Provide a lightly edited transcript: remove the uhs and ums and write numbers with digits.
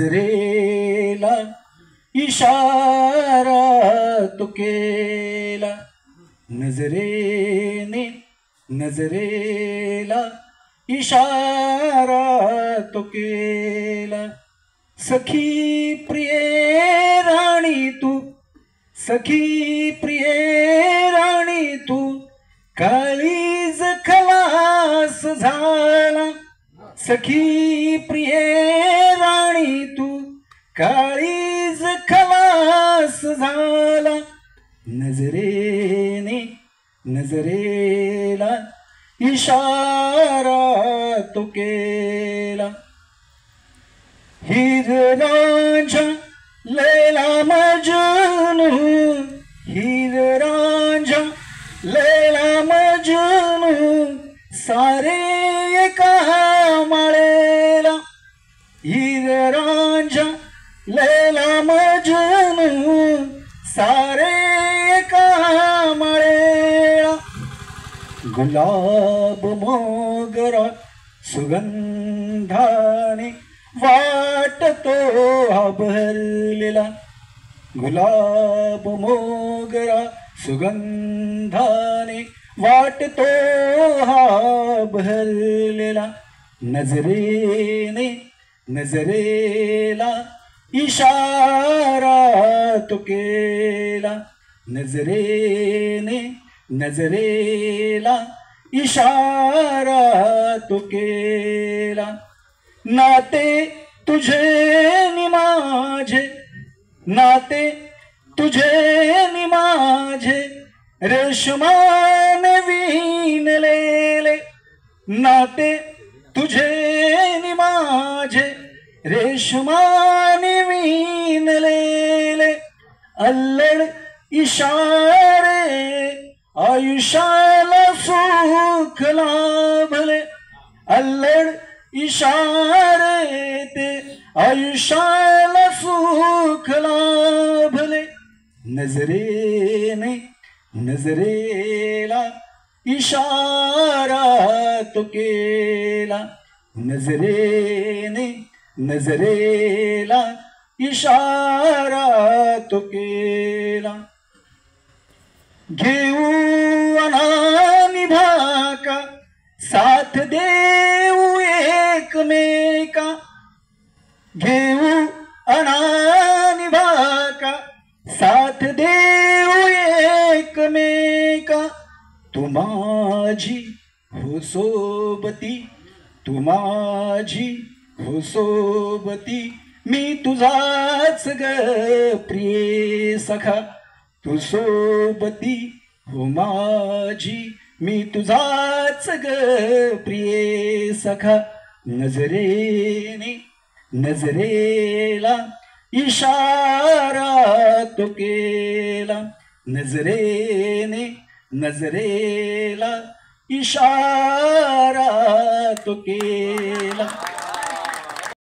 नजरेला इशारा तो केला, नजरेने नजरेला इशारा तो केला. सखी प्रिय राणी तू, सखी प्रिय राणी तू, काळीज खलास झाला. सखी प्रिय राणी तू, काळीज खलास झाला. नजरेने नजरेला इशारा तो केला. हीर रांझा लैला मजनू, हीर रांझा लैला मजनू, सारे एका माळेला. हीर रांझा लैला मजनू, सारे एका माळेला. गुलाब मोगरा सुगंधाने वाटतो हा बहरलेला. गुलाब मोगरा सुगंधाने वाटतो हा बहरलेला. नजरेने नजरेला इशारा तो केला. नजरेने नजरेला इशारा तो केला. नाते तुझे नि माझे, नाते तुझे नि माझे, रेशमाने विणलेले. नाते तुझे नि माझे, रेशमाने विणलेले. अल्लड इशारे आयुष्याला सुख लाभले. अल्लड इशारे ते आयुष्याला सुख लाभले. नजरेने नजरेला इशारा तो केला. नजरेने नजरेला इशारा तो केला. घेऊ अनानी भाका, साथ देऊ एकमेका. घेऊ अनानी भाका, साथ देऊ एकमेका. तू माझी हो सोबती, तू माझी हो सोबती, मी तुझाच ग प्रिय सखा. तू सोबती हो माझी, मी तुझाच ग प्रिय सखा. नजरेने नजरेला इशारा तो केला. नजरेने नजरेला इशारा तो केला.